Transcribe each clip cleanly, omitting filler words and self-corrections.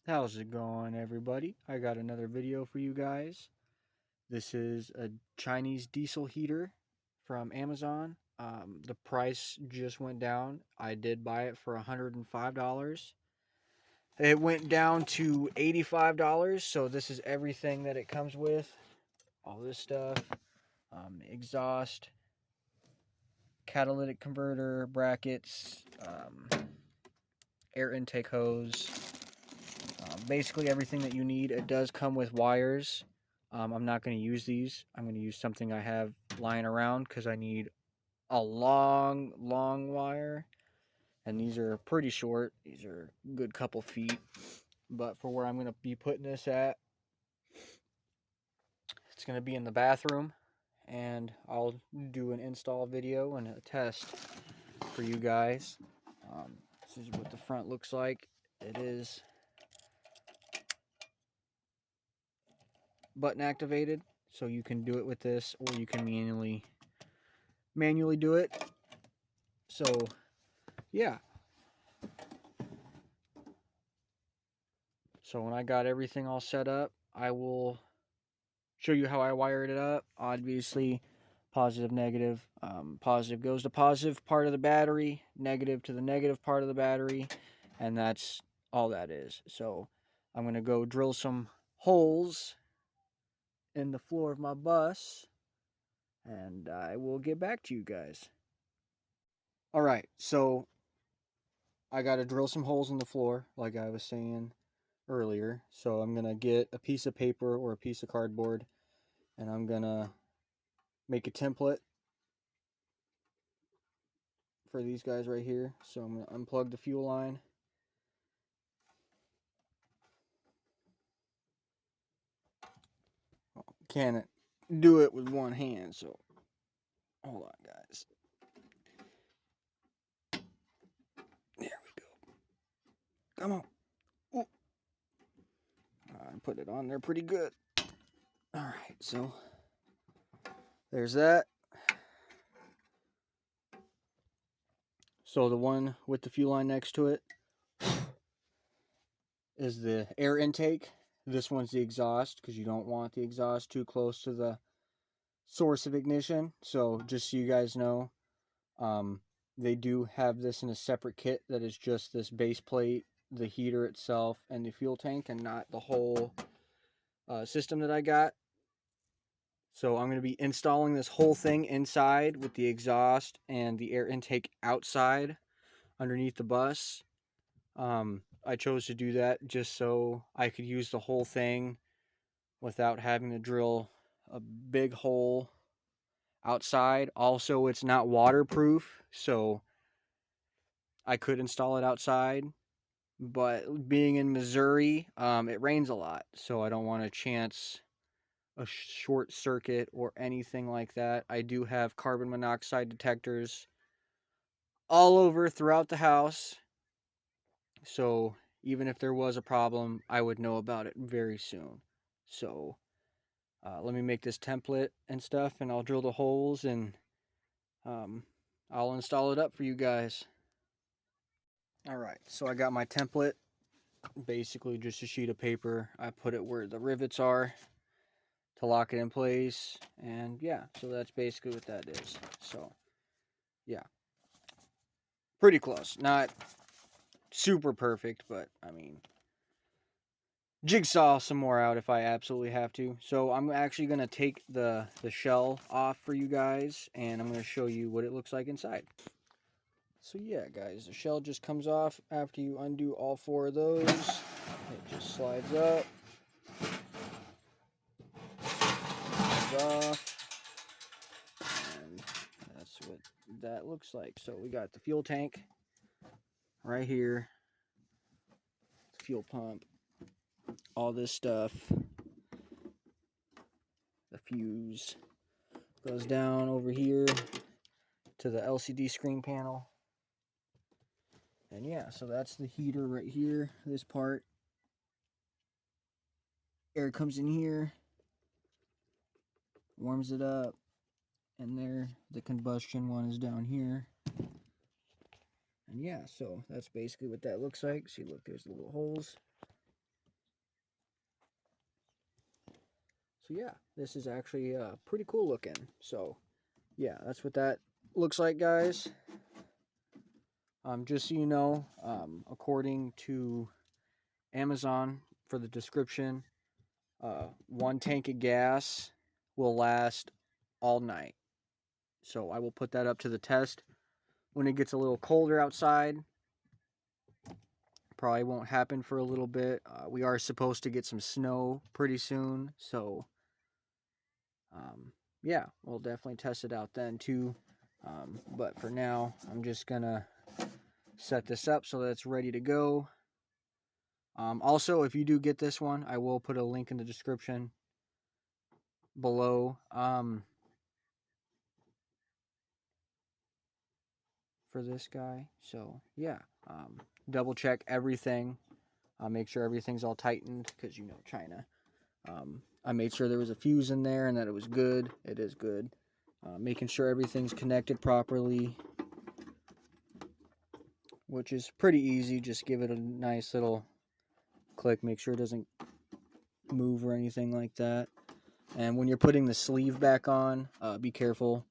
How's it going, everybody? I got another video for you guys. This is a Chinese diesel heater from Amazon. The price just went down. I did buy it for $105. It went down to $85, so this is everything that it comes with. All this stuff. Exhaust, catalytic converter, brackets, air intake hose, basically everything that you need. It does come with wires. I'm not going to use these. I'm going to use something I have lying around because I need a long wire. And these are pretty short. These are a good couple feet. But for where I'm going to be putting this at, it's going to be in the bathroom. And I'll do an install video and a test for you guys. This is what the front looks like. It is button activated, so you can do it with this, or you can manually do it. So yeah, so when I got everything all set up, I will show you how I wired it up. Obviously, positive, negative. Positive goes to positive part of the battery, negative to the negative part of the battery, and that's all that is. So I'm going to go drill some holes in the floor of my bus, and I will get back to you guys. All right, so I got to drill some holes in the floor, like I was saying earlier. So I'm going to get a piece of paper or a piece of cardboard, and I'm going to make a template for these guys right here. So I'm going to unplug the fuel line. Can't do it with one hand, so hold on, guys. There we go. Come on. Ooh. I put it on there pretty good. All right, so there's that. So the one with the fuel line next to it is the air intake. This one's the exhaust, because you don't want the exhaust too close to the source of ignition. So just so you guys know, they do have this in a separate kit that is just this base plate, the heater itself, and the fuel tank, and not the whole system that I got. So I'm going to be installing this whole thing inside with the exhaust and the air intake outside underneath the bus. I chose to do that just so I could use the whole thing without having to drill a big hole outside. Also, it's not waterproof, so I could install it outside. But being in Missouri, it rains a lot, so I don't want to chance a short circuit or anything like that. I do have carbon monoxide detectors all over throughout the house, so even if there was a problem, I would know about it very soon. So let me make this template and stuff, and I'll drill the holes, and I'll install it up for you guys. All right, so I got my template, basically just a sheet of paper. I put it where the rivets are to lock it in place, and yeah, so that's basically what that is. So yeah, pretty close. Not super perfect, but I mean, jigsaw some more out if I absolutely have to. So I'm actually going to take the shell off for you guys, and I'm going to show you what it looks like inside. So yeah, guys, the shell just comes off after you undo all four of those. It just slides up, comes off, and that's what that looks like. So we got the fuel tank right here, fuel pump, all this stuff. The fuse goes down over here to the LCD screen panel. And yeah, so that's the heater right here, this part. Air comes in here, warms it up, and there, the combustion one is down here. And yeah, so that's basically what that looks like. See, look, there's the little holes. So yeah, this is actually pretty cool looking. So yeah, that's what that looks like, guys. Just so you know, according to Amazon, for the description, 1 tank of gas will last all night. So I will put that up to the test when it gets a little colder outside. Probably won't happen for a little bit. We are supposed to get some snow pretty soon, so yeah, we'll definitely test it out then too. But for now, I'm just gonna set this up so that it's ready to go. Also, if you do get this one, I will put a link in the description below for this guy. So yeah, double check everything. Make sure everything's all tightened because you know China. I made sure there was a fuse in there and that it was good. It is good. Making sure everything's connected properly, which is pretty easy. Just give it a nice little click. Make sure it doesn't move or anything like that. And when you're putting the sleeve back on, be careful.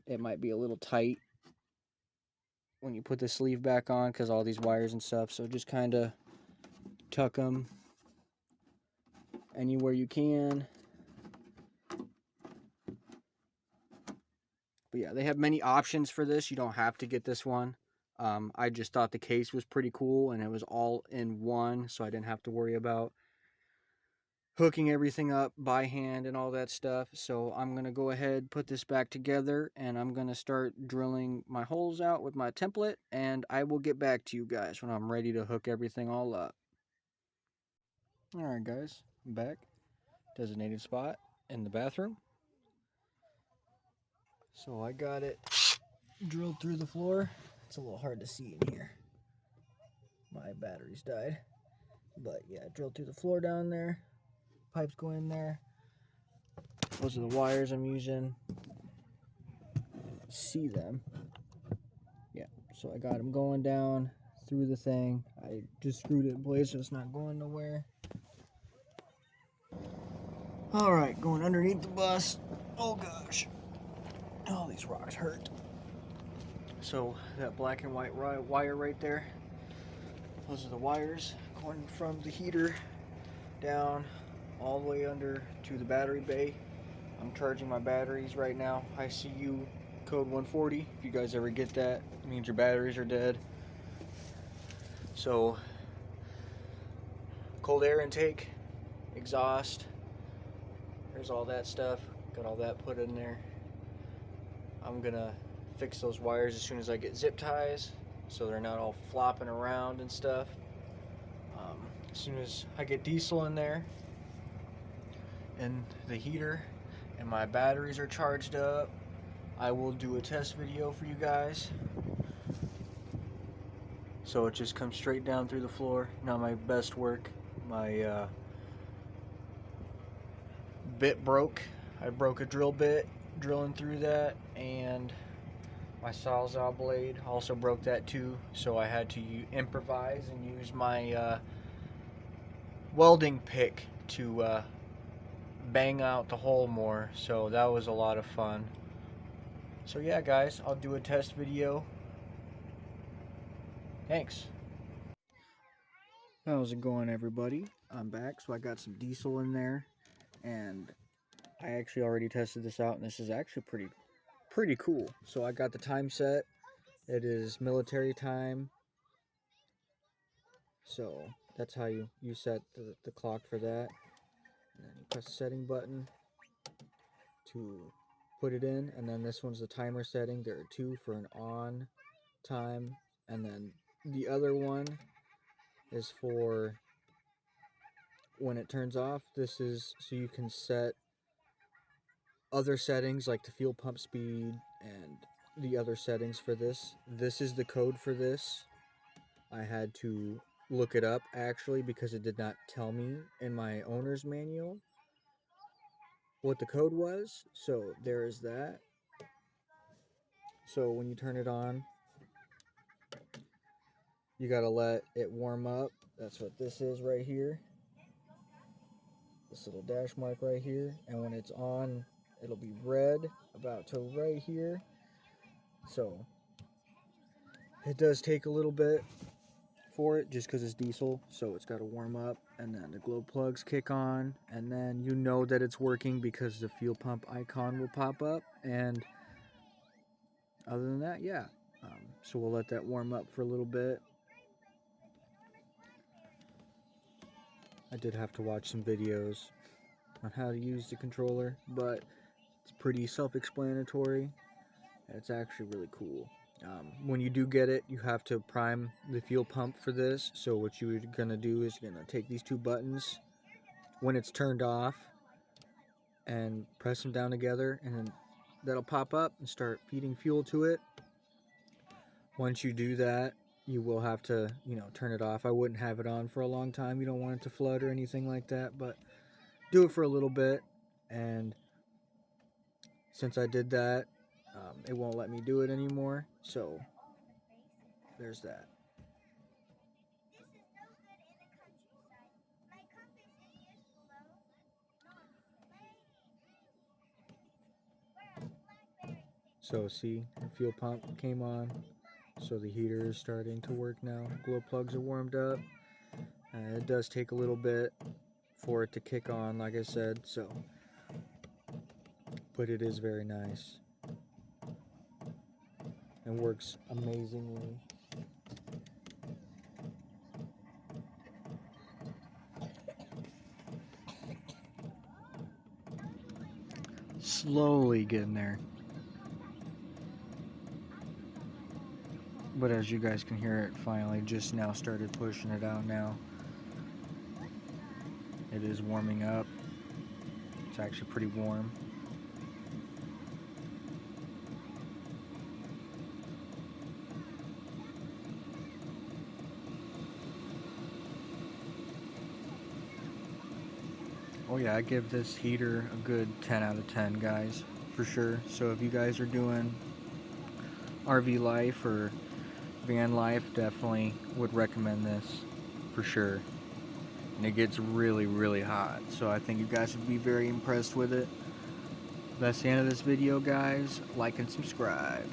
It might be a little tight when you put the sleeve back on because all these wires and stuff. So just kind of tuck them anywhere you can. But yeah, they have many options for this. You don't have to get this one. I just thought the case was pretty cool and it was all in one, so I didn't have to worry about hooking everything up by hand and all that stuff. So I'm going to go ahead, put this back together, and I'm going to start drilling my holes out with my template, and I will get back to you guys when I'm ready to hook everything all up. Alright guys, I'm back. Designated spot in the bathroom. So I got it drilled through the floor. It's a little hard to see in here. My batteries died. But yeah, drilled through the floor down there. Pipes go in there. Those are the wires I'm using. See them. Yeah, so I got them going down through the thing. I just screwed it in place so it's not going nowhere. Alright, going underneath the bus. Oh gosh. Oh, these rocks hurt. So that black and white wire right there, those are the wires going from the heater down all the way under to the battery bay. I'm charging my batteries right now. ICU code 140. If you guys ever get that, it means your batteries are dead. So cold air intake, exhaust, there's all that stuff. Got all that put in there. I'm gonna fix those wires as soon as I get zip ties so they're not all flopping around and stuff. As soon as I get diesel in there and the heater and my batteries are charged up, I will do a test video for you guys. So it just comes straight down through the floor. Not my best work. My bit broke. I broke a drill bit drilling through that, and my sawzall blade also broke that too. So I had to improvise and use my welding pick to bang out the hole more. So that was a lot of fun. So yeah guys, I'll do a test video. Thanks. How's it going everybody? I'm back. So I got some diesel in there, and I actually already tested this out, and this is actually pretty cool. So I got the time set. It is military time. So that's how you set the clock for that. And then you press the setting button to put it in, and then this one's the timer setting. There are two for an on time, and then the other one is for when it turns off. This is so you can set other settings like the fuel pump speed and the other settings for this. This is the code for this. I had to look it up actually because it did not tell me in my owner's manual what the code was. So there is that. So when you turn it on, you gotta let it warm up. That's what this is right here. The this little dash mark right here, and when it's on, it'll be red about to right here. So it does take a little bit for it just because it's diesel, so it's got to warm up, and then the glow plugs kick on, and then you know that it's working because the fuel pump icon will pop up. And other than that, yeah. So we'll let that warm up for a little bit. I did have to watch some videos on how to use the controller, but it's pretty self-explanatory. It's actually really cool. When you do get it, you have to prime the fuel pump for this. So what you're going to do is you're going to take these two buttons when it's turned off and press them down together, and then that'll pop up and start feeding fuel to it. Once you do that, you will have to, turn it off. I wouldn't have it on for a long time. You don't want it to flood or anything like that, but do it for a little bit. And since I did that, it won't let me do it anymore. So there's that. So see, the fuel pump came on. So the heater is starting to work now. Glow plugs are warmed up. It does take a little bit for it to kick on, like I said, so, but it is very nice and works amazingly. Slowly getting there. But as you guys can hear, it finally just now started pushing it out now. It is warming up. It's actually pretty warm. Oh yeah, I give this heater a good 10 out of 10, guys, for sure. So if you guys are doing RV life or van life, definitely would recommend this for sure. And it gets really, really hot, so I think you guys would be very impressed with it. That's the end of this video, guys. Like and subscribe.